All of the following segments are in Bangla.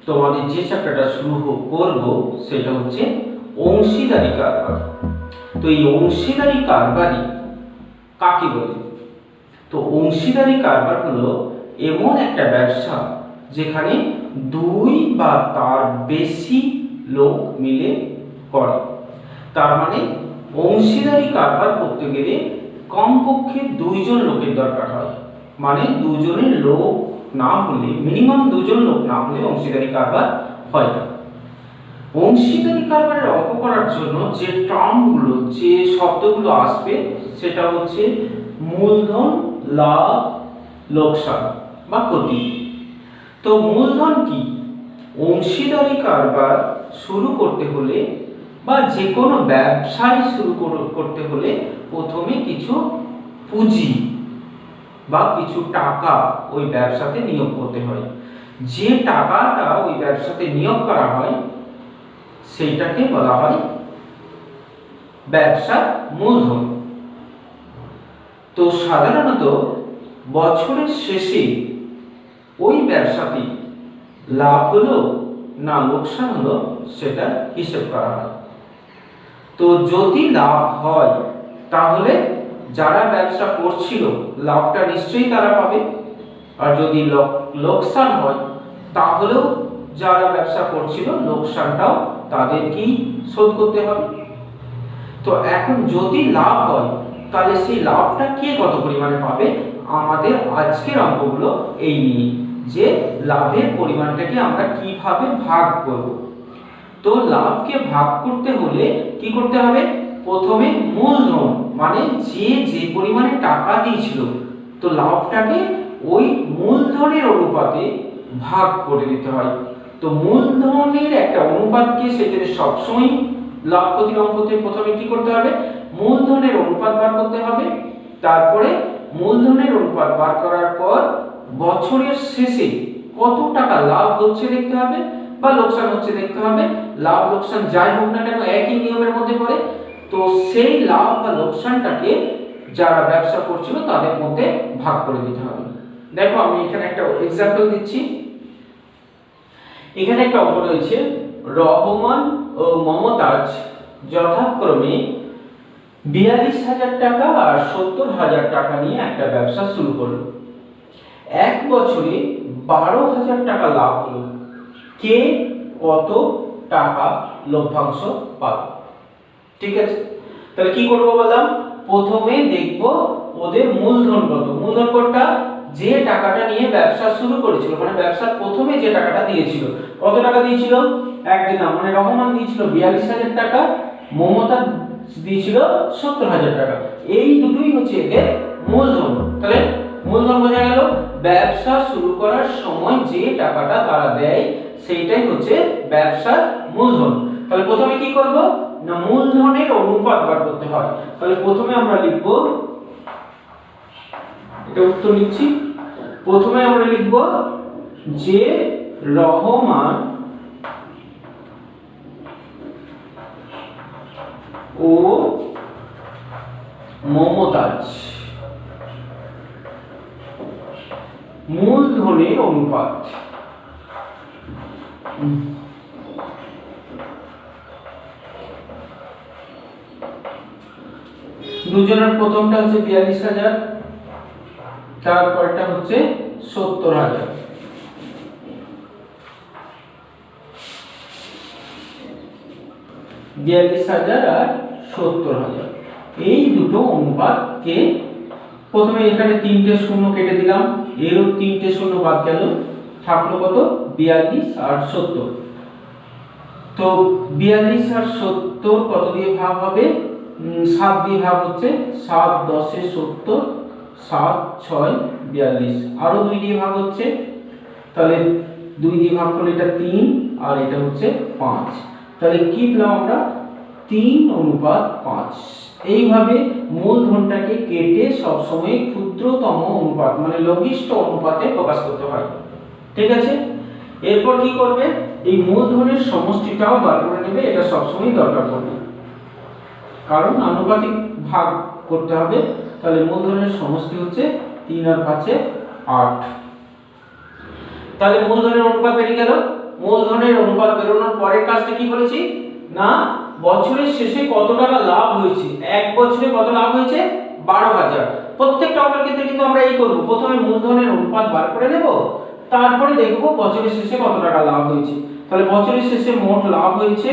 তোমাদের যে চ্যাপ্টারটা শুরু করব সেটা হচ্ছে অংশীদারি কারবার। তো এই অংশীদারি কারবারই কাকে বলে? তো অংশীদারি কারবার হলো এমন একটা ব্যবসা যেখানে দুই বা তার বেশি লোক মিলে করে। তার মানে অংশীদারি কারবার করতে গেলে কমপক্ষে দুইজন লোকের দরকার হয়। মানে দুজনের লোক না হলে, মিনিমাম দুজন লোক না হলে অংশীদারি কারবার হয় না। অংশীদারি কারবারের অঙ্ক করার জন্য যে টার্মগুলো, যে শব্দগুলো আসবে সেটা হচ্ছে মূলধন, লাভ, লোকসান বা ক্ষতি। তো মূলধন কি? অংশীদারি কারবার শুরু করতে হলে বা যে কোনো ব্যবসায় শুরু করতে হলে প্রথমে কিছু পুঁজি বা কিছু টাকা ওই ব্যবসাতে নিয়োগ করতে হয়। যে টাকাটা ওই ব্যবসাতে নিয়োগ করা হয় সেইটাকে বলা হয় ব্যবসার মূলধন। তো সাধারণত বছরের শেষে ওই ব্যবসাতে লাভ হলো না লোকসান হলো সেটা হিসেব করা হয়। তো যদি লাভ হয় তাহলে যারা ব্যবসা করছিল লাভটা নিশ্চয়ই তারা পাবে, আর যদি লোকসান হয় তাহলেও যারা ব্যবসা করছিল লোকসানটাও তাদেরকেই শোধ করতে হবে। তো এখন যদি লাভ হয় তাহলে সেই লাভটা কে কত পরিমাণে পাবে? আমাদের আজকের অঙ্কগুলো এই নিয়ে, যে লাভের পরিমাণটাকে আমরা কিভাবে ভাগ করব। তো লাভকে ভাগ করতে হলে কি করতে হবে? প্রথমে মূলধন মানে যে পরিমাণে টাকা দিয়েছিল, তো লাভটাকে ওই মূলধনের অনুপাতে ভাগ করে দিতে হয়। তো মূলধনের একটা অনুপাতকে সেখানে সবসময় লাভ ক্ষতির অঙ্কতে প্রথমে কি করতে হবে? মূলধনের অনুপাত বার করতে হবে। তারপরে মূলধনের অনুপাত বার করার পর বছরের শেষে কত টাকা লাভ হচ্ছে দেখতে হবে বা লোকসান হচ্ছে দেখতে হবে। লাভ লোকসান যাই হোক না কেন একই নিয়মের মধ্যে পড়ে। তো সেই লাভ বা লোকসানটাকে যারা ব্যবসা করছিল তাদের মধ্যে ভাগ করে দিতে হবে। দেখো আমি এখানে একটা এক্সাম্পল দিচ্ছি। এখানে একটা অঙ্ক রয়েছে, রহমান ও মমতাজ যথাক্রমে 42,000 টাকা আর 70,000 টাকা নিয়ে একটা ব্যবসা শুরু করলো। এক বছরে 12,000 টাকা লাভ হলো। কে কত টাকা লভ্যাংশ পাবে? ঠিক আছে, তাহলে কি করবো বললাম? প্রথমে দেখব ওদের মূলধন কত। মূলধন কোনটা? যে টাকাটা নিয়ে ব্যবসা শুরু করেছিল, মানে ব্যবসার প্রথমে যে টাকাটা দিয়েছিল। কত টাকা দিয়েছিল? একদিন মানে রহমান দিয়েছিল 42,000 টাকা, মমতা দিয়েছিল 70,000 টাকা। এই দুটোই হচ্ছে এদের মূলধন। তাহলে মূলধন বোঝা গেল, ব্যবসা শুরু করার সময় যে টাকাটা তারা দেয় সেইটাই হচ্ছে ব্যবসার মূলধন। তাহলে প্রথমে কি করব না, মূলধনের অনুপাত বার করতে হয়। তাহলে প্রথমে আমরা লিখব, এটা উত্তর লিখছি। প্রথমে আমরা লিখব যে রহমান ও মমতাজ মূলধনের অনুপাত। দুজনের প্রথমটা হচ্ছে 42,000, তারপরটা হচ্ছে 70,000। 42,000 আর 70,000 এই দুটো অনুপাতকে প্রথমে এখানে 3টে শূন্য কেটে দিলাম, এরও 3টে শূন্য বাদ গেল, থাকলো কত? 42 আর 70। তো 42 আর 70 কত দিয়ে ভাগ হবে? 7 দিয়ে ভাগ হচ্ছে, 7 10 এ 70, 7 6 42, আরো 2 দিয়ে ভাগ হচ্ছে। তাহলে 2 দিয়ে ভাগ করলে এটা 3 আর এটা হচ্ছে 5। তাহলে কি পেলাম আমরা? 3:5। এইভাবে মূলধনটাকে কেটে সবসময় ক্ষুদ্রতম অনুপাত মানে লঘিষ্ঠ অনুপাতে প্রকাশ করতে হয়। ঠিক আছে, এরপর কি করবে? এই মূলধনের সমষ্টিটাও বার করে নেবে, এটা সবসময় দরকার পড়বে, কারণ আনুপাতিক ভাগ করতে হবে। তাহলে মূলধনের সমষ্টি হচ্ছে 3 আর 5 8। তাহলে মূলধনের অনুপাত বেরিয়ে গেল মূলধনের অনুপাত বেরোনোর পরের কাজটা কি বলেছি না বছরের শেষে কত টাকা লাভ হয়েছে, এক বছরে কত লাভ হয়েছে 12,000। প্রত্যেকটা অঙ্কের ক্ষেত্রে কিন্তু আমরা এই করব, প্রথমে মূলধনের অনুপাত বার করে নেব, তারপরে দেখব বছরের শেষে কত টাকা লাভ হয়েছে। তাহলে বছরের শেষে মোট লাভ হয়েছে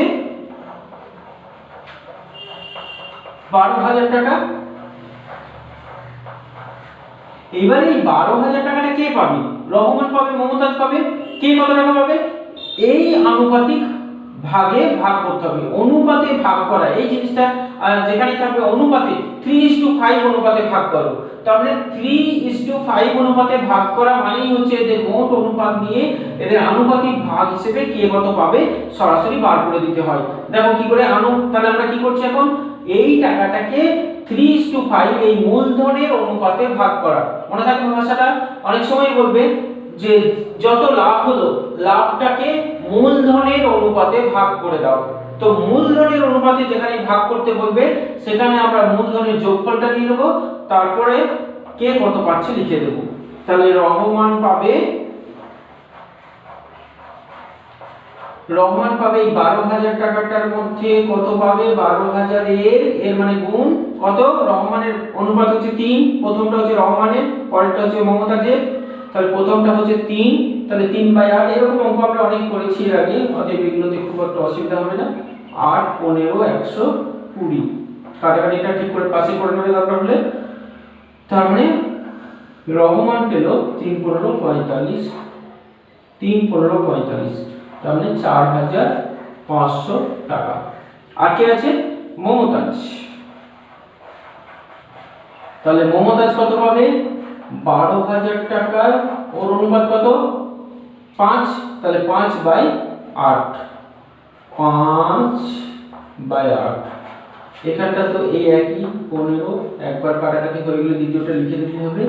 12,000 টাকা। এবার এই 12,000 টাকাটা কে পাবে, রহমান পাবে, মমতাজ পাবে, কে কত টাকা পাবে, এই আনুপাতিক ভাগে ভাগ করতে হবে, অনুপাতে ভাগ করা এই জিনিসটা যেখানে থাকবে অনুপাতে 3:5 অনুপাতে ভাগ করো, তাহলে 3:5 অনুপাতে ভাগ করা মানেই হচ্ছে এদের মোট অনুপাত নিয়ে এদের আনুপাতিক ভাগ হিসেবে কে কত পাবে সরাসরি বার করে দিতে হয়। দেখো কি করে তাহলে আমরা কি করছি এখন এই টাকাটাকে 3:5 এই মূলধনের অনুপাতে ভাগ করা। মনে থাকবে ভাষাটা, অনেক সময় বলবে যে যত লাভ হলো লাভটাকে মূলধনের অনুপাতে ভাগ করে দাও, তো মূলধনের অনুপাতে যেখানে ভাগ করতে বলবে সেখানে আমরা মূলধনের যোগফলটা নিয়ে নেব, তারপরে কে কত পাচ্ছে লিখে দেব। তাহলে রহমান পাবে এই 12,000 টাকাটার মধ্যে কত পাবে, 12,000 এর মানে গুণ কত, রহমানের অনুপাত হচ্ছে 3, প্রথমটা হচ্ছে রহমানের, পরেরটা হচ্ছে মমতাজের, তাহলে প্রথমটা হচ্ছে 3, তাহলে 3/8। এরকম অঙ্ক আমরা অনেক করেছি এর আগে, অতএব এগুলোতে খুব একটা অসুবিধা হবে না। 8, 15, 120 কাটাকাটিটা ঠিক করে পাশে করে নেবে দরকার হলে। তার মানে রহমান পেল 3 15 45, 3 15 45, তার মানে 4,500 টাকা। আর কে আছে, মমতাজ। তাহলে মমতাজ কত পাবে, 12,000 টাকা, ওর অনুপাত কত 5, তাহলে 5/8, 5/8। এখানটা তো এই একই 15, একবার কাটাকাটি হয়ে গেলে দ্বিতীয়টা লিখে দিতে হবে,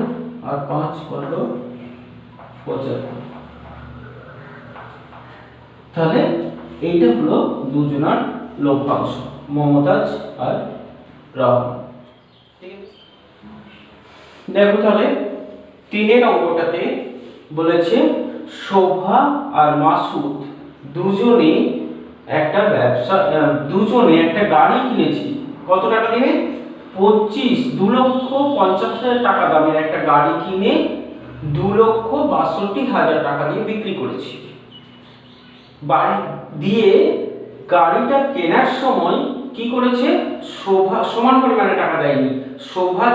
আর 5 15 75। তাহলে এইটা হলো দুজনার লভ্যাংশ, মমতাজ আর রহমান। দেখো তাহলে 3 অঙ্কটাতে বলেছে শোভা আর মাসুদ দুজনে একটা গাড়ি কিনেছি, কত টাকা দিয়ে, 2,50,000 টাকা দামের একটা গাড়ি কিনে 2,62,000 টাকা দিয়ে বিক্রি করেছি। বাড়ি দিয়ে গাড়িটা কেনার সময় কি করেছে, শোভা সমান পরিমাণে টাকা দেয়নি, শোভা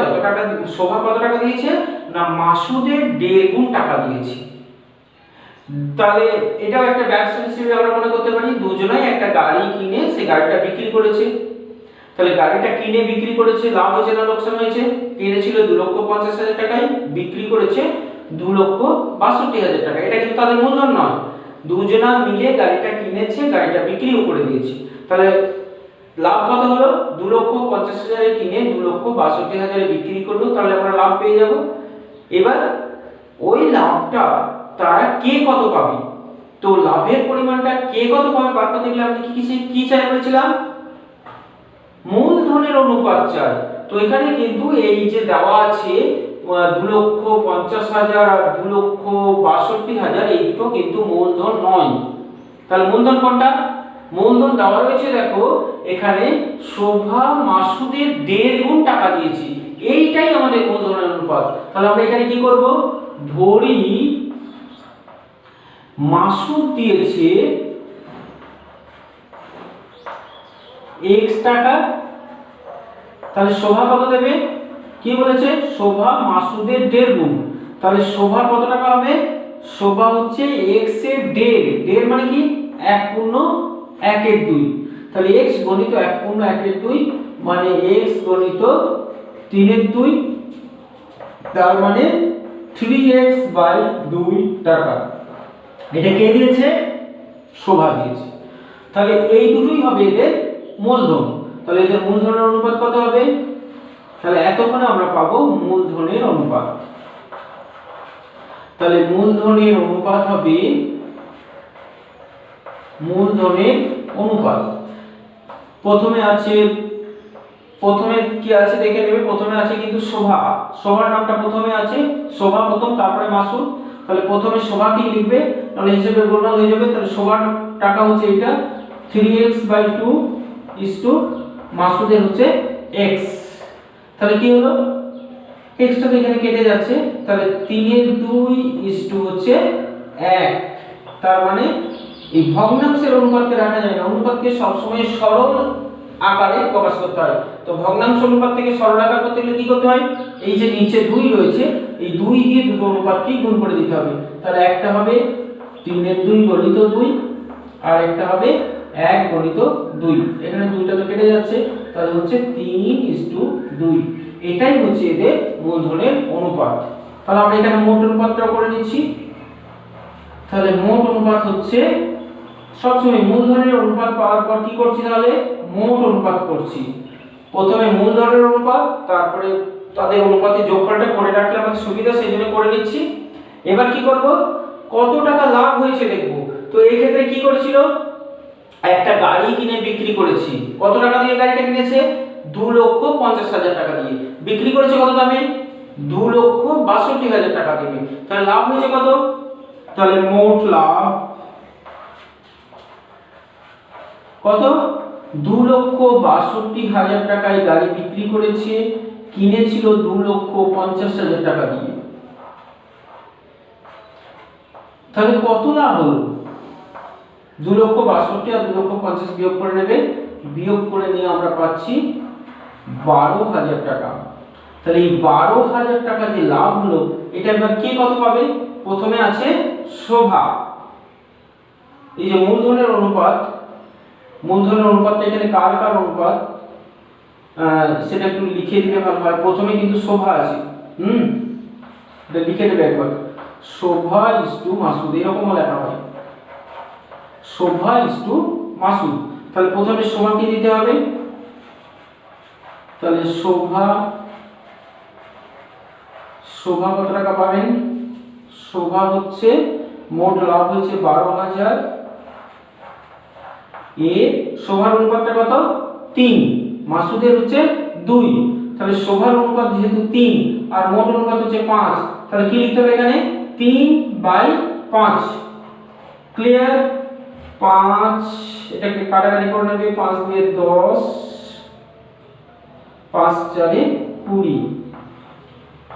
কত টাকা দিয়েছে না মাসুদের 1.5 গুণ টাকা দিয়েছে। তাহলে এটাও একটা ব্যবসা হিসেবে আমরা মনে করতে পারি, দুজনেই একটা গাড়ি কিনে সেই গাড়িটা বিক্রি করেছে। তাহলে গাড়িটা কিনে বিক্রি করেছে, লাভ হয়েছে না লোকসান হয়েছে, কিনেছিল 2,50,000 টাকায়, বিক্রি করেছে 2,62,000 টাকা। এটা কিন্তু তাদের মূলধন নয়, দুজনা মিলে গাড়িটা কিনেছে, গাড়িটা বিক্রিও করে দিয়েছে। তাহলে লাভ কত হলো, 2,50,000 কিনে 2,62,000 বিক্রি করলো, তাহলে আমরা লাভ পেয়ে যাব। এবার ওই লাভটা তারা কে কত পাবে, তো লাভের পরিমাণটা কে কত পাবে বার করতে গেলে আমি কি চাই বলেছিলাম, মূলধনের অনুপাত চাই। তো এখানে কিন্তু এই যে দেওয়া আছে 2,50,000 আর 2,62,000 এই দুটো কিন্তু মূলধন নয়। তাহলে মূলধন কোনটা, মূলধন দেওয়া রয়েছে দেখো এখানে, শোভা মাসুদের 1.5 গুণ টাকা দিয়েছি, এইটাই আমাদের মূলধনের অনুপাত। তাহলে আমরা এখানে কি করব, ধরি মাসুদ দিয়েছে x টাকা, তাহলে শোভা কত দেবে, কি বলেছে, শোভা মাসুদের 1.5 গুণ, তাহলে শোভা কত টাকা হবে, শোভা হচ্ছে x এর 1.5 মানে কি 1/1/2, তাহলে x গণিত 1/1/2 মানে x গণিত 3/2, তার মানে 3x/2 টাকা। এটা কে দিয়েছে, শোভা দিয়েছে। তাহলে এই দুটোই হবে এদের মূলধন। তাহলে এদের মূলধনের অনুপাত কত হবে, তাহলে এতক্ষণে আমরা পাবো মূলধনের অনুপাত। তাহলে মূলধনের অনুপাত হবে, মূলধনের অনুপাত প্রথমে কি আছে দেখে নেবে, প্রথমে আছে কিন্তু শোভার নামটা প্রথমে আছে, শোভা প্রথম, তারপরে মাসুদ। তাহলে প্রথমে শোভা কি লিখবে, তাহলে হিসেবে গোলমাল হয়ে যাবে। তাহলে শোভার টাকা হচ্ছে এটা 3x/2 ইজ টু মাসুদের হচ্ছে x। তাহলে কি হলো, x টা তো এখানে কেটে যাচ্ছে, তাহলে 3/2 ইজ টু হচ্ছে 1। তার মানে এই ভগ্নাংশের অনুপাতকে রাখা যায় না, অনুপাতকে সবসময় সরল আকারে প্রকাশ করতে হয়। তো ভগ্নাংশ অনুপাত থেকে সরল আকার করতে গেলে কি করতে হয়, এই যে নিচে 2 রয়েছে, এই 2 দিয়ে দুটো অনুপাতকে গুণ করে দিতে হবে। তাহলে একটা হবে 3/2 গণিত 2 আর একটা হবে 1 গণিত 2। এখানে 2টা তো কেটে যাচ্ছে, তাহলে হচ্ছে 3:2। এটাই হচ্ছে এদের মূলধনের অনুপাত। তাহলে আমরা এখানে মোট অনুপাতটা করে নিচ্ছি। তাহলে মোট অনুপাত হচ্ছে, সবসময় মূলধনের অনুপাত পাওয়ার পর কি করছি, তাহলে মোট অনুপাত করছি। প্রথমে মূলধনের অনুপাত, তারপরে তাদের অনুপাতে যোগফলটা করে রাখলে আমাদের সুবিধা, সেই জন্য করে নিচ্ছি। এবার কি করব, কত টাকা লাভ হয়েছে দেখব। তো এই ক্ষেত্রে কি করেছিল, একটা গাড়ি কিনে বিক্রি করেছি। কত টাকা দিয়ে গাড়িটা কিনেছে, 2,50,000 টাকা দিয়ে বিক্রি করেছে। কত দামে, 2,62,000 টাকা দিয়ে। তাহলে লাভ হয়েছে কত, তাহলে মোট লাভ কত, 2,62,000 টাকায় গাড়ি বিক্রি করেছে, কিনেছিল 2,50,000 টাকা দিয়ে। তাহলে কত লাভ হলো, 2,62,000 আর 2,50,000 বিয়োগ করে নেবে, বিয়োগ করে নিয়ে আমরা পাচ্ছি 12,000 টাকা। তাহলে এই 12,000 টাকা যে লাভ হলো, এটা এবার কে কত পাবে, প্রথমে আছে শোভা। এই যে মূলধনের অনুপাত, মূলধনের অনুপাতটা এখানে কার কার অনুপাত সেটা একটু লিখে দিলে ভালো হয়। প্রথমে কিন্তু শোভা আছে, এটা লিখে দেবে একবার, শোভা ইজ টু মাসুদ, এরকম লেখা হয়, শোভা ইজ টু মাসুদ। তাহলে প্রথমে শোভাকে দিতে হবে, তাহলে শোভা কত টাকা পাবেন, শোভা হচ্ছে মোট লাভ হয়েছে 12,000। এ শোভার অনুপাতটা কত, 3, মাসুদের হচ্ছে 2। তাহলে শোভার অনুপাত যেহেতু 3 আর মোট অনুপাত হচ্ছে 5, তাহলে কি লিখতে হবে এখানে, 3/5। ক্লিয়ার, 5 এটাকে কাটাকাটি করে নেবে, 5 দিয়ে 10, 5 4 20,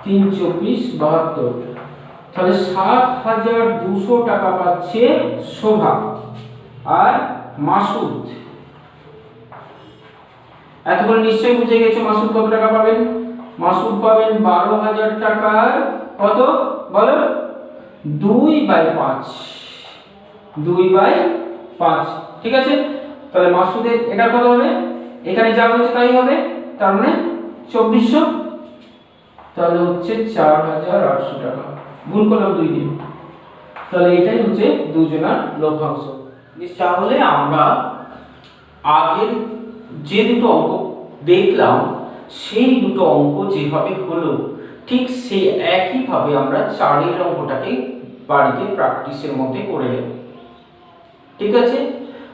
3 24 72। তাহলে 7,200 টাকা পাচ্ছে শোভা। আর মাসুদ, এতক্ষণ নিশ্চয়ই বুঝে গেছো মাসুদ কত টাকা পাবেন। মাসুদ পাবেন 12,000 টাকার কত বলো, 2/5, 2/5। ঠিক আছে, তাহলে মাসুদের এটা কত হবে, এখানে যা হয়েছে তাই হবে, তার মানে 2400। তাহলে হচ্ছে 4,800 টাকা, গুণ করলাম 2 দিয়ে। তাহলে এটাই হচ্ছে দুজনার লভ্যাংশ। তাহলে আমরা আগের যে দুটো অঙ্ক দেখলাম, সেই দুটো অঙ্ক যেভাবে হলো, ঠিক সেই একইভাবে আমরা 4-এর অঙ্কটাকে বাড়িতে প্র্যাকটিসের মধ্যে করে নেব। ঠিক আছে,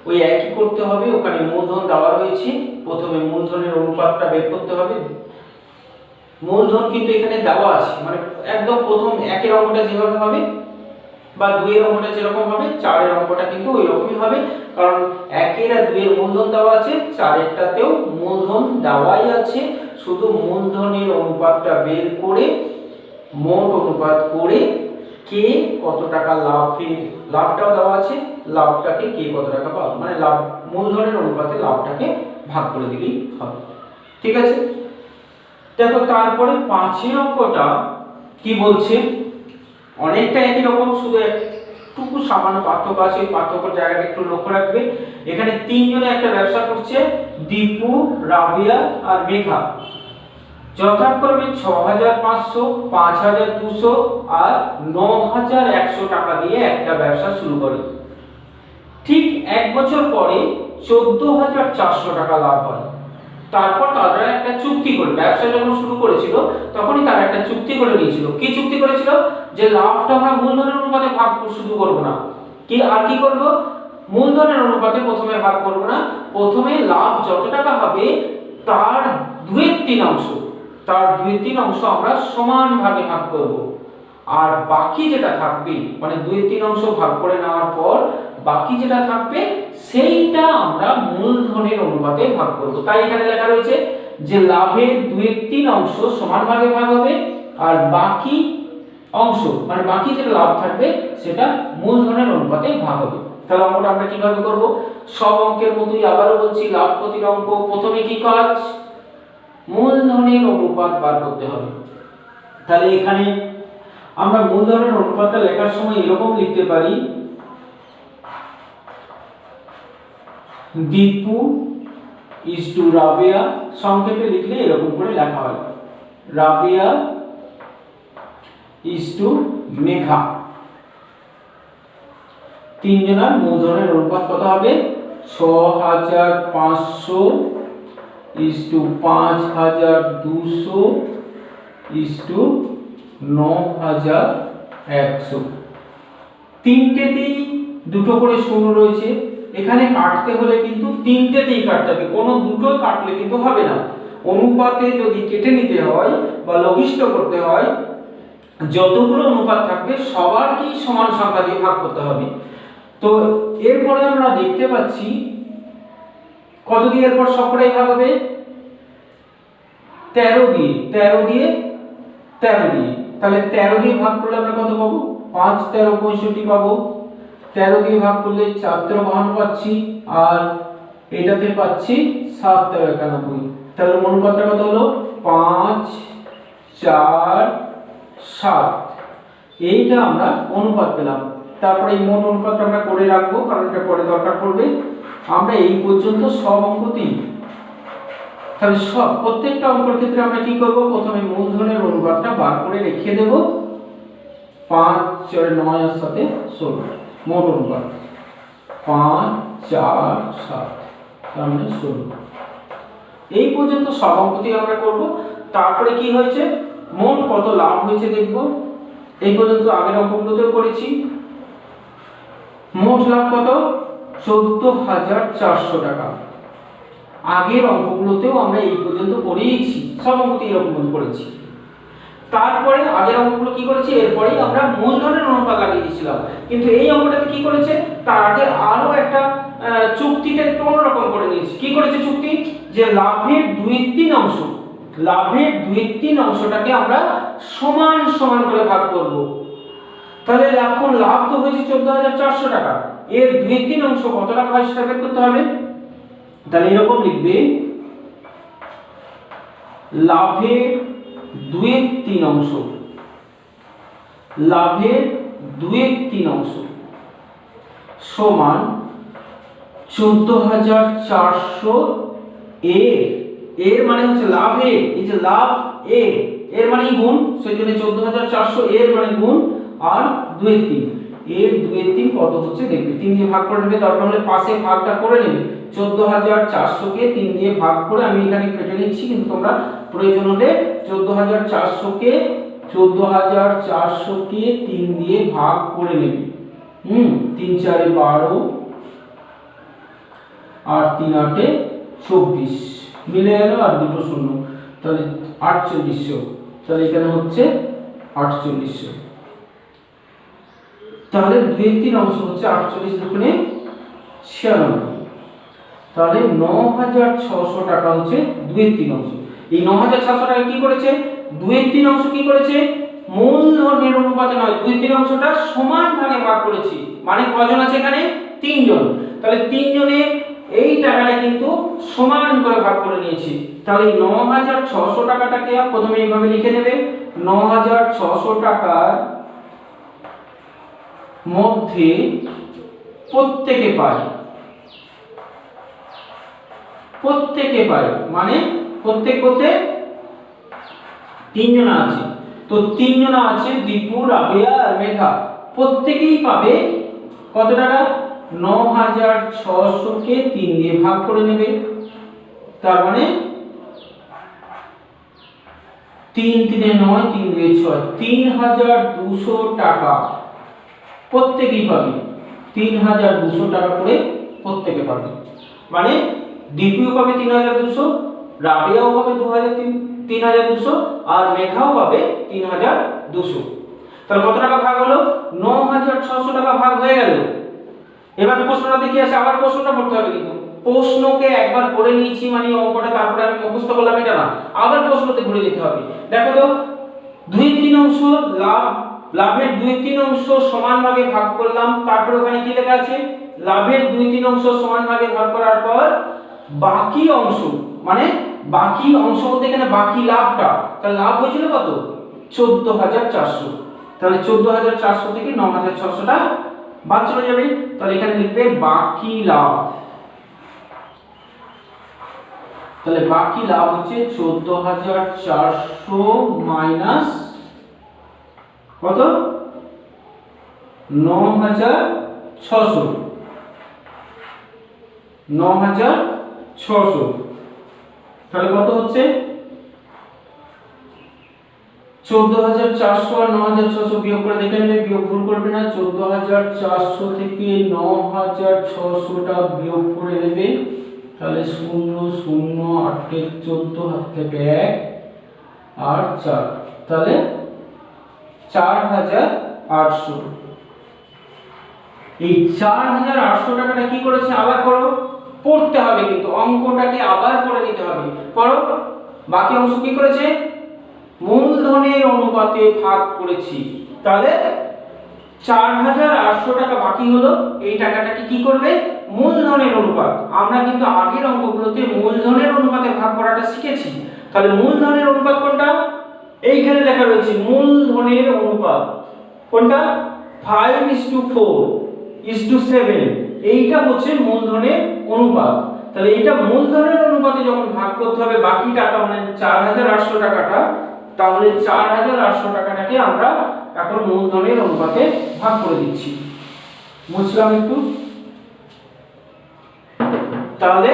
ওই একই করতে হবে। ওখানে মূলধন দেওয়া রয়েছে, প্রথমে মূলধনের অনুপাতটা বের করতে হবে। মূলধন কিন্তু এখানে দেওয়া আছে, মানে একদম প্রথম 1-এর অঙ্কটা যেভাবে হবে বা 2-এর অঙ্কটা যেরকম হবে, 4-এর অঙ্কটা কিন্তু ওই রকমই হবে। কারণ 1-এর আর 2-এর মূলধন দেওয়া আছে, 4-এরটাতেও মূলধন দেওয়াই আছে। শুধু মূলধনের অনুপাতটা বের করে মোট অনুপাত করে কে কত টাকা লাভটাও দেওয়া আছে, লাভটাকে কে কত টাকা পাবে, মানে লাভ মূলধনের অনুপাতে লাভটাকে ভাগ করে দিলেই হবে। ঠিক আছে, দেখো তারপরে 5-এর অঙ্কটা কি বলছে, অনেকটা একই রকম, শুধু একটুকু সামান্য পার্থক্য আছে। পার্থক্যের জায়গাটা একটু লক্ষ্য রাখবে। এখানে 3 জনে একটা ব্যবসা করছে, দীপু, রাবিয়া আর মেঘা। যথাক্রমে 6,500, 5,200 আর 9,100 টাকা দিয়ে একটা ব্যবসা শুরু করে। ঠিক 1 বছর পরে 14,400 টাকা লাভ হয়। তারপর তারা একটা চুক্তি করে, ব্যবসা যখন শুরু করেছিল তখনই তারা একটা চুক্তি করে নিয়েছিল। কি চুক্তি করেছিল, যে লাভটা আমরা মূলধনের অনুপাতে ভাগ শুধু করব না, কি আর কি করব, মূলধনের অনুপাতে প্রথমে ভাগ করব না, প্রথমে লাভ যত টাকা হবে তার 2/3 অংশ আমরা সমান ভাগে ভাগ করব। আর বাকি যেটা থাকবে মানে 2/3 অংশ ভাগ করে নেওয়ার পর বাকি যেটা থাকবে সেইটা আমরা মূলধনের অনুপাতে ভাগ করব। তাই এখানে লেখা রয়েছে যে লাভের 2/3 অংশ সমান ভাগে ভাগ হবে আর বাকি অংশ মানে বাকি যেটা লাভ থাকবে সেটা মূলধনের অনুপাতে ভাগ হবে। তাহলে অঙ্কটা আমরা কিভাবে করব? সব অঙ্কের মতোই আবারও বলছি, লাভ ক্ষতির অঙ্ক প্রথমে কি কাজ? মূলধনের অনুপাত বার করতে হবে। তাহলে এখানে আমরা মূলধনের অনুপাতটা লেখার সময় এরকম লিখতে পারি, দীপু ইজ টু রাবেয়া, সংক্ষেপে লিখলে এরকম করে লেখা হয়, রাবেয়া ইজ টু মেঘা। তিনজনের মূলধনের অনুপাত কত হবে? 6500 ইজ টু 5200 ইজ টু 9100। তিনটেতেই দুটো করে শূন্য রয়েছে, এখানে কাটতে হলে কিন্তু তিনটেতেই কাটতে হবে, কোনো দুটো কাটলে কিন্তু হবে না। অনুপাতে যদি কেটে নিতে হয় বা লঘিষ্ঠ করতে হয়, যতগুলো অনুপাত থাকবে সবারকেই সমান সংখ্যা দিয়ে ভাগ করতে হবে। তো এরপরে আমরা দেখতে পাচ্ছি কত দিয়ে এরপর সবকটাই ভাগ হবে? 13 দিয়ে, 13 দিয়ে, 13 দিয়ে। তাহলে 13 দিয়ে ভাগ করলে আমরা কত পাবো? 5 13 65 পাবো। 13 দিয়ে ভাগ করলে 4 13 52 পাচ্ছি, আর এটাতে পাচ্ছি 7 13 91। তাহলে অনুপাতটা কত হলো? 5 4 7। এইটা আমরা অনুপাত পেলাম। তারপরে এই মোট অনুপাতটা আমরা করে রাখবো, কারণ এটা পরে দরকার পড়বে। আমরা এই পর্যন্ত সব অঙ্কতেই, তাহলে সব প্রত্যেকটা অঙ্কের ক্ষেত্রে আমরা কি করব? প্রথমে মূলধনের অনুপাতটা বার করে রেখে দেব। 5 4 9 এর সাথে 16 মোট অনুপাত 5 4 7 তার মানে 16। এই পর্যন্ত সব অঙ্কতেই আমরা করব। তারপরে কি হয়েছে? মোট কত লাভ হয়েছে দেখব। এই পর্যন্ত আগের অঙ্কগুলোতেও করেছি। মোট লাভ কত? 14400 টাকা। আগের অঙ্কগুলোতেও আমরা এই পর্যন্ত করেইছি, সব অঙ্কতে এরকম করেছি। তারপরে আগের অঙ্কগুলো কি করেছি? এরপরেই আমরা মূলধনের অনুপাত লাগিয়ে দিয়েছিলাম। কিন্তু এই অঙ্কটাতে কি করেছে? তার আগে আরো একটা চুক্তিটা একটু অন্যরকম করে নিয়েছি। কি করেছে চুক্তি? যে লাভের 2/3 অংশ, লাভের 2/3 অংশটাকে আমরা সমান সমান করে ভাগ করব। তাহলে এখন লাভ তো হয়েছে 14400 টাকা, এর 2/3 অংশ কত টাকা হয় সেটা বের করতে হবে। তাহলে এরকম লিখবে, লাভের 2/3 অংশ, লাভের 2/3 অংশ সমান 14400 এর মানে হচ্ছে লাভের, এই যে লাভ এর মানে গুণ, সেজন্য 14400 এর মানে গুণ আর 2/3, এর 2/3 কত হচ্ছে দেখবে। 3 দিয়ে ভাগ করে নেবে, দরকার হলে পাশে ভাগটা করে নেবে। 14400 কে 3 দিয়ে ভাগ করে, আমি এখানে কেটে নিচ্ছি, কিন্তু তোমরা প্রয়োজন হলে 14400 কে 3 দিয়ে ভাগ করে নেবে। 3 4 12 আর 3 8 24 মিলে গেল, আর দুটো শূন্য, তাহলে 4800। তাহলে এখানে হচ্ছে 4800। তাহলে 2/3 অংশ হচ্ছে 48 দুগুণে 96। তাহলে 9600 টাকা হচ্ছে 2/3 অংশ। এই 9600 টাকা কি করেছে? 2/3 অংশ কি করেছে? মূলধনের অনুপাতে নয়, 2/3 অংশটা সমান ভাগে ভাগ করেছি। মানে কজন আছে এখানে? 3 জন। তাহলে 3 জনে এই টাকাটা কিন্তু সমান করে ভাগ করে নিয়েছি। তাহলে 9600 টাকাটাকে প্রথমে এইভাবে লিখে নেবে, 9600 টাকার মধ্যে প্রত্যেকে পায়, প্রত্যেকে পায় মানে প্রত্যেক বলতে 3 জন আছে। তো 3 জন আছে, দীপু রাবেয়া আর মেঘা, প্রত্যেকেই পাবে কত টাকা? 9600 কে 3 দিয়ে ভাগ করে নেবে। তার মানে 3 3 9 3 2 6 3200 টাকা প্রত্যেকেই পাবে। 3200 টাকা করে প্রত্যেকে পাবে। মানে দীপুও পাবে 3200, রাবেয়াও পাবে 3200 আর মেঘাও পাবে 3200। তাহলে কত টাকা ভাগ হলো? 9600 টাকা ভাগ হয়ে গেল। এবার প্রশ্নটা দেখি আছে, আবার প্রশ্নটা পড়তে হবে কিন্তু প্রশ্নকে একবার পড়ে নিয়েছি মানে অঙ্কটা তারপরে আমি মুখস্থ করলাম এটা না, আবার প্রশ্নতে ঘুরে যেতে হবে। দেখো তো 2/3 অংশ লাভের 2/3 অংশ সমান ভাগে ভাগ করলাম, তারপরে ওখানে কি লেখা আছে? লাভের 2/3 অংশ সমান ভাগে ভাগ করার পর বাকি অংশ, মানে বাকি অংশ বলতে এখানে বাকি লাভটা, তাহলে লাভ হয়েছিল কত? 14400। তাহলে 14400 থেকে 9600 টা বাদ চলে যাবে, তাহলে এখানে লিখবে বাকি লাভ। তাহলে বাকি লাভ হচ্ছে 14400 মাইনাস কত? 9600। 9600 তাহলে কত হচ্ছে? 14400 আর 9600 বিয়োগ করে দেখে নেবে, বিয়োগ ভুল করবে না। 14400 থেকে 9600 টা বিয়োগ করে নেবে, তাহলে 0 0 8 14 হাত থেকে 1 আর 4, তাহলে 4800। এই 4800 টাকাটা কি করেছে? আবার করো, পড়তে হবে কিন্তু অঙ্কটাকে আবার পড়ে নিতে হবে। পড়ো, বাকি অংশ কি করেছে? মূলধনের অনুপাতে ভাগ করেছি, তাহলে 4800 টাকা বাকি হলো। এই টাকাটাকে কি করবে? মূলধনের অনুপাত। আমরা কিন্তু আগের অঙ্কগুলোতে মূলধনের অনুপাতে ভাগ করাটা শিখেছি। তাহলে মূলধনের অনুপাত কোনটা? এইখানে লেখা রয়েছে মূলধনের অনুপাত কোনটা? 5:4:7, এইটা হচ্ছে মূলধনের অনুপাত। তাহলে এটা মূলধনের অনুপাতে যখন ভাগ করতে হবে বাকি টাকা মানে 4800 টাকাটা, তাহলে 4800 টাকাটাকে আমরা এখন মূলধনের অনুপাতে ভাগ করে দিচ্ছি। বুঝলাম একটু? তাহলে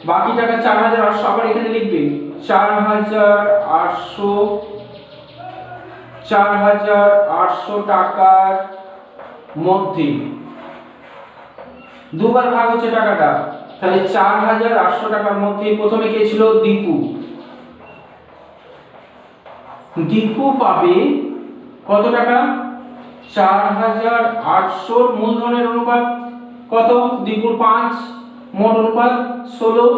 বাকি টাকা 4800 আবার এখানে লিখবে 4800 টাকার মধ্যে দুবার ভাগ হচ্ছে টাকাটা, তাহলে 4800 টাকার মধ্যে প্রথমে কে ছিল? দীপু। দীপু পাবে কত টাকা? 4800। মূলধনের অনুপাত কত? দীপুর 5, মোট অনুপাত 16।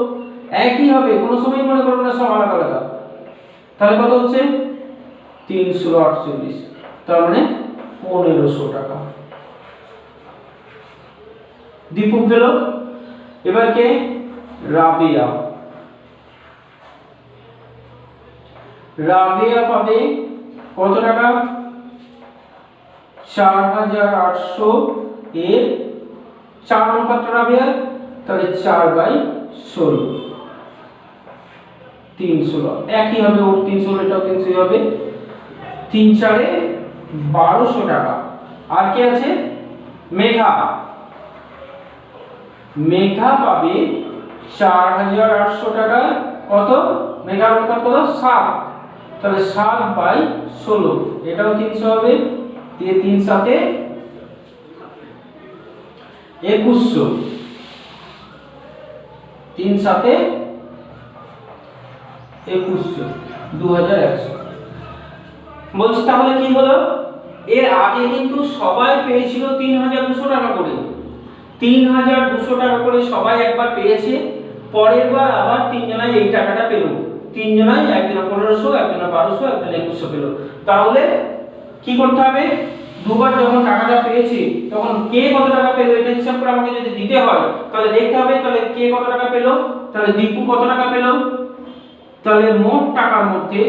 একই হবে, কোনো সময় মনে করবে না সব আলাদা আলাদা। তাহলে কত হচ্ছে? 348, তার মানে 1500 টাকা দীপু পেল। এবার কে? রাবিয়া। রাবিয়া পাবে কত টাকা? 4800 এর 4 অনুপাত রাবিয়া, তাহলে 4/16, 316। একই হবে, ওর 316 এটাও 300 হবে। 3 4 1200 টাকা। আর কে আছে? মেঘা। মেঘা পাবে 4800 টাকা। কত? মেঘার অনুপাত কত? 7, তাহলে 7/16, এটাও 300 হবে। দিয়ে 3 7 2100, 3 7 2100, 2100 বলছি। তাহলে কি হলো? এর আগে কিন্তু সবাই পেয়েছিল 3200 টাকা করে, 3200 টাকা করে সবাই একবার পেয়েছে। পরের বার আবার তিনজনাই এই টাকাটা পেল। তিনজনাই, একজন 1500, একজন 1200, একজন 2100 পেল। তাহলে কি করতে হবে? দুবার যখন টাকাটা পেয়েছে তখন কে কত টাকা পেল এটা হিসাব করে আমাকে যদি দিতে হয় তাহলে দেখতে হবে তাহলে কে কত টাকা পেল, তাহলে দীপু কত টাকা পেল। তাহলে মোট টাকার মধ্যে,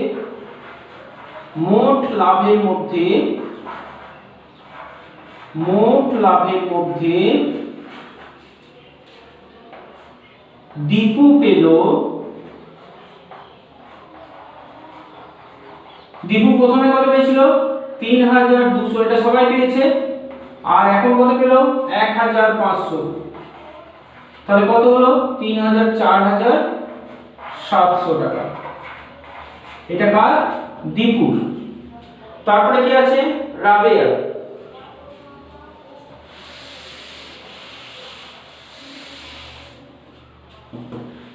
মোট লাভের মধ্যে, মোট লাভের মধ্যে দীপু পেল, দীপু প্রথমে কত পেয়েছিল? 3200, এটা সবাই পেয়েছে। আর এখন কত পেল? 1500, তাহলে কত হলো? 4700 টাকা। এটা কার? দীপুর। তারপরে কি আছে? রাবেয়া।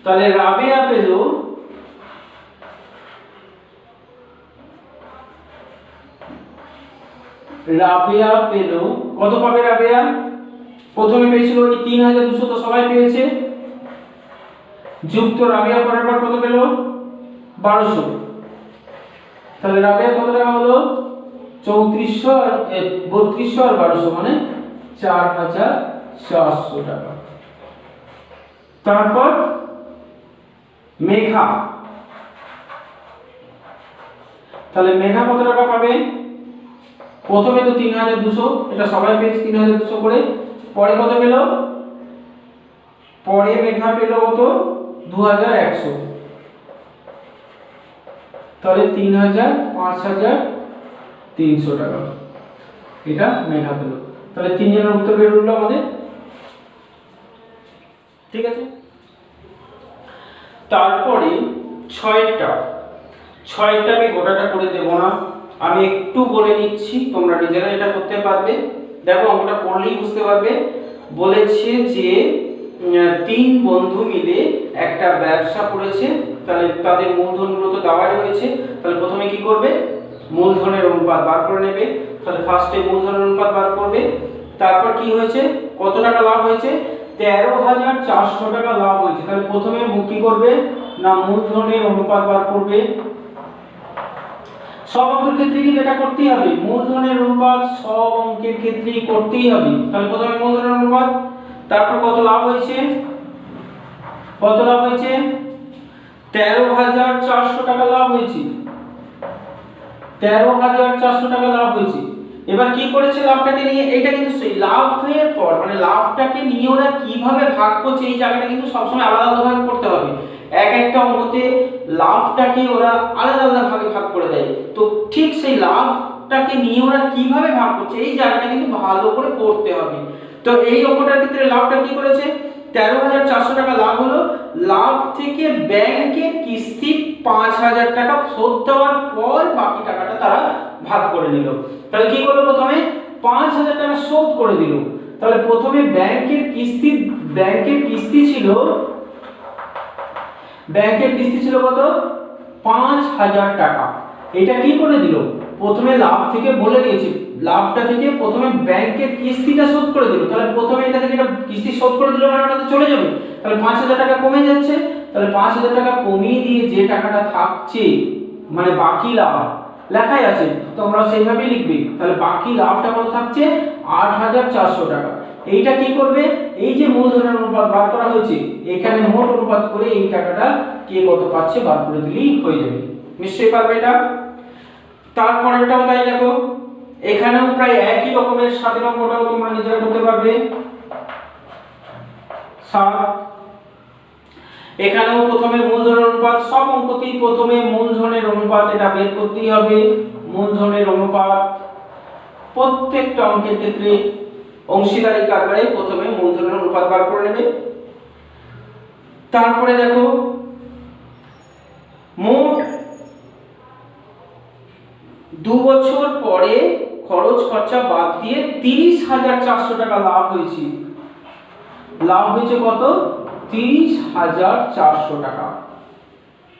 তাহলে রাবেয়া পেল 4800 রাবেয়া পেল কত পাবে রাবেয়া? প্রথমে পেয়েছিল ওই 3200, তো সবাই পেয়েছে, যুক্ত রাবেয়া পরের বার কত পেল? 1200। তাহলে রাবেয়া কত টাকা হলো? 3400 আর 3200 আর 1200 মানে 4400 টাকা। তারপর মেঘা, তাহলে মেঘা কত টাকা পাবে? প্রথমে তো 3200, এটা সবাই পেয়েছে 3200 করে, পরে কত পেল? পরে মেঘা পেল কত? 2100। তাহলে 3000 5300 টাকা এটা মেঘা পেল। তাহলে তিনজনের উত্তর বের হলো আমাদের, ঠিক আছে। তারপরে ছয়টা আমি গোটাটা করে দেব না, আমি একটু বলে নিচ্ছি, তোমরা নিজেরা এটা করতে পারবে। দেখো অঙ্কটা পড়লেই বুঝতে পারবে। বলেছে যে 3 বন্ধু মিলে একটা ব্যবসা করেছে, তাহলে তাদের মূলধনগুলো তো দেওয়াই রয়েছে। তাহলে প্রথমে কি করবে? মূলধনের অনুপাত বার করে নেবে। তাহলে ফার্স্টে মূলধনের অনুপাত বার করবে। তারপর কি হয়েছে? কত টাকা লাভ হয়েছে? 13400 টাকা লাভ হয়েছে। তাহলে প্রথমে কি করবে না মূলধনের অনুপাত বার করবে। সব অঙ্কের ক্ষেত্রে কিন্তু এটা করতেই হবে, মূলধনের অনুপাত সব অঙ্কের ক্ষেত্রেই করতেই হবে। তাহলে প্রথমে মূলধনের অনুপাত, তারপর কত লাভ হয়েছে? কত লাভ হয়েছে? 13400 টাকা লাভ হয়েছে। 13400 টাকা লাভ হয়েছে। এবার কি করেছে লাভটাকে নিয়ে? এটা কিন্তু সেই লাভের পর মানে লাভটাকে নিয়ে ওরা কিভাবে ভাগ করছে এই জায়গাটা কিন্তু সবসময় আলাদা আলাদাভাবে করতে হবে। এক একটা অঙ্কতে লাভটাকে ওরা আলাদা আলাদা ভাগে ভাগ করে দেয়, তো ঠিক সেই লাভটাকে নিয়ে ওরা কিভাবে ভাগ করছে এই জায়গাটা কিন্তু ভালো করে পড়তে হবে। তো এই অঙ্কটার ক্ষেত্রে লাভটা কি করেছে? 13400 টাকা লাভ হলো, লাভ থেকে ব্যাংকের কিস্তি 5000 টাকা শোধ দেওয়ার পর বাকি টাকাটা তারা ভাগ করে নিল। তাহলে কি করলো? প্রথমে 5000 টাকা শোধ করে দিল। তাহলে প্রথমে ব্যাংকের কিস্তি ছিল কত? 5000 টাকা। এটা কি করে দিল? প্রথমে লাভ থেকে বলে দিয়েছি, লাভটা থেকে প্রথমে ব্যাংকের কিস্তিটা শোধ করে দিল। তাহলে প্রথমে এটা থেকে এটা কিস্তি শোধ করে দিল মানে ওটা তো চলে যাবে। তাহলে 5000 টাকা কমে যাচ্ছে। তাহলে 5000 টাকা কমিয়ে দিয়ে যে টাকাটা থাকছে মানে বাকি লাভ লেখাই আছে, তোমরা সেইভাবেই লিখবে। তাহলে বাকি লাভটা কত থাকছে? 8400 টাকা। এইটা কি করবে? এই যে মূলধনের অনুপাত বার করা হয়েছে এখানে মোট অনুপাত করে এই টাকাটা কে কত পাচ্ছে বার করে দিলেই হয়ে যাবে। নিশ্চয়ই পারবে এটা। তারপরেরটাও তাই, দেখো এখানেও প্রায় একই রকমের 7 নম্বরটাও তোমরা নিজেরা করতে পারবে। 7 এখানেও প্রথমে মূলধনের অনুপাত, সব অঙ্কতেই প্রথমে মূলধনের অনুপাত এটা বের করতেই হবে। মূলধনের অনুপাত প্রত্যেকটা অঙ্কের ক্ষেত্রে অংশীদারি কারবারে প্রথমে মূলধনের অনুপাত বার করে নেবে। তারপরে দেখো মোট 2 বছর পরে খরচ খরচা বাদ দিয়ে 30400 টাকা লাভ হয়েছে। লাভ হয়েছে কত? 30400 টাকা।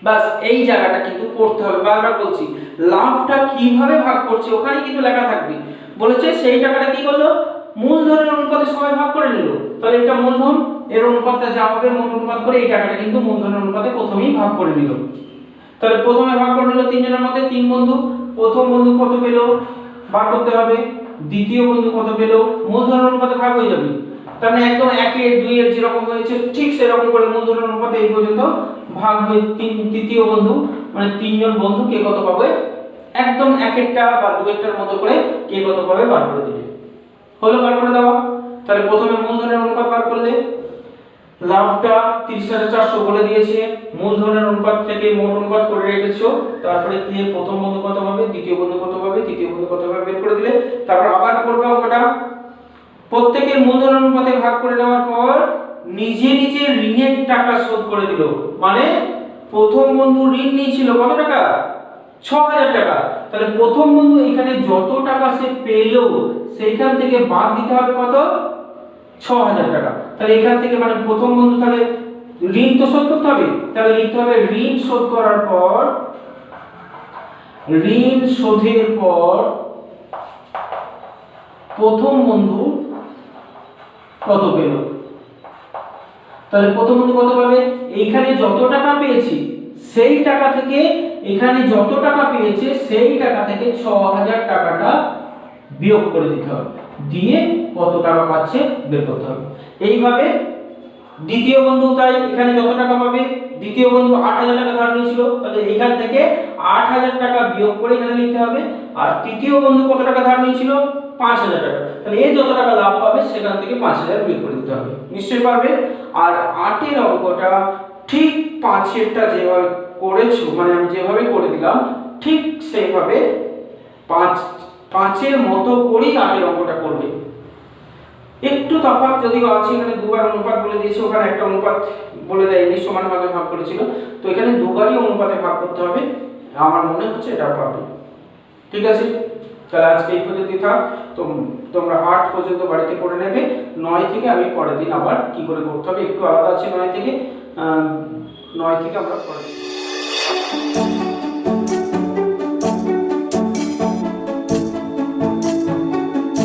বাস এই জায়গাটা কিন্তু পড়তে হবে, বারবার বলছি লাভটা কিভাবে ভাগ করছে ওখানে কিন্তু লেখা থাকবে। বলেছে সেই টাকাটা কি করলো? মূলধনের অনুপাতে সবাই ভাগ করে নিল। তাহলে এটা মূলধন, এর অনুপাতটা যা হবে মোট অনুপাত করে এই টাকাটা কিন্তু মূলধনের অনুপাতে প্রথমেই ভাগ করে নিল। তাহলে প্রথমে ভাগ করে নিল 3 জনের মধ্যে, 3 বন্ধু। প্রথম বন্ধু কত পেল বার করতে হবে, দ্বিতীয় বন্ধু কত পেল, মূলধনের অনুপাতে ভাগ হয়ে যাবে। তার মানে একদম 1 এর 2 এর যেরকম হয়েছে ঠিক সেরকম করে মূলধনের অনুপাতে এই পর্যন্ত ভাগ হয়ে তৃতীয় বন্ধু মানে 3 জন বন্ধু কে কত পাবে একদম এক একটা বা দু একটার মতো করে কে কত পাবে বার করে দিবে। হলো বার করে দেওয়া। তাহলে প্রথমে মূলধনের অনুপাত বার করলে লাভটা 30400 বলে দিয়েছে, মূলধনের অনুপাত থেকে মোট অনুপাত করে রেখেছো। তারপরে কি প্রথম বন্ধু কত পাবে, দ্বিতীয় বন্ধু কত পাবে, তৃতীয় বন্ধু কত পাবে বের করে দিলে। তারপর আবার করবে অঙ্কটা, প্রত্যেকের মূলধন অনুপাতে ভাগ করে নেওয়ার পর নিজে নিজে ঋণের টাকা শোধ করে দিল। মানে প্রথম বন্ধু ঋণ নিয়েছিল কত টাকা? 6000 টাকা। তাহলে প্রথম বন্ধু এখানে যত টাকা সে পেল সেইখান থেকে বাদ দিতে হবে কত? 6000 টাকা। তাহলে এখান থেকে মানে প্রথম বন্ধু তাহলে ঋণ তো শোধ করতে হবে, তাহলে লিখতে হবে ঋণ শোধ করার পর, ঋণ শোধের পর প্রথম বন্ধু কত পেল। তাহলে প্রথম বন্ধু কত পাবে, এইখানে যত টাকা পেয়েছি সেই টাকা থেকে এখানে যত টাকা পেয়েছে সেই টাকা থেকে 6000 টাকাটা বিয়োগ করে দিতে হবে, দিয়ে কত টাকা পাচ্ছে বের করতে হবে। এইভাবে দ্বিতীয় বন্ধু তাই এখানে যত টাকা পাবে, দ্বিতীয় বন্ধু 8000 টাকা ধার নিয়েছিল, তাহলে এখান থেকে 8000 টাকা বিয়োগ করে এখানে লিখতে হবে। আর তৃতীয় বন্ধু কত টাকা ধার নিয়েছিল, 5000 টাকা, তাহলে এই যত টাকা লাভ পাবে সেখান থেকে 5000 বিয়োগ করে দিতে হবে। নিশ্চয়ই পারবে। আর 8 এর অঙ্কটা ঠিক 5 এরটা যেভাবে করেছো, মানে আমি যেভাবে করে দিলাম ঠিক সেইভাবে 5 এর মতো করেই 8 এর অঙ্কটা করবে। একটু তফাৎ যদিও আছে, এখানে দুবার অনুপাত বলে দিয়েছে, ওখানে একটা অনুপাত বলে দেয়নি, সমান ভাগে ভাগ করেছিল, তো এখানে দুবারই অনুপাতে ভাগ করতে হবে। আমার মনে হচ্ছে এটা পারবে। ঠিক আছে, তাহলে আজকে এই পর্যন্তই থাক। তো তোমরা 8 পর্যন্ত বাড়িতে করে নেবে। 9 থেকে আমি পরের দিন আবার কি করে করতে হবে একটু আলাদা আছে, 9 থেকে আমরা পরের দিন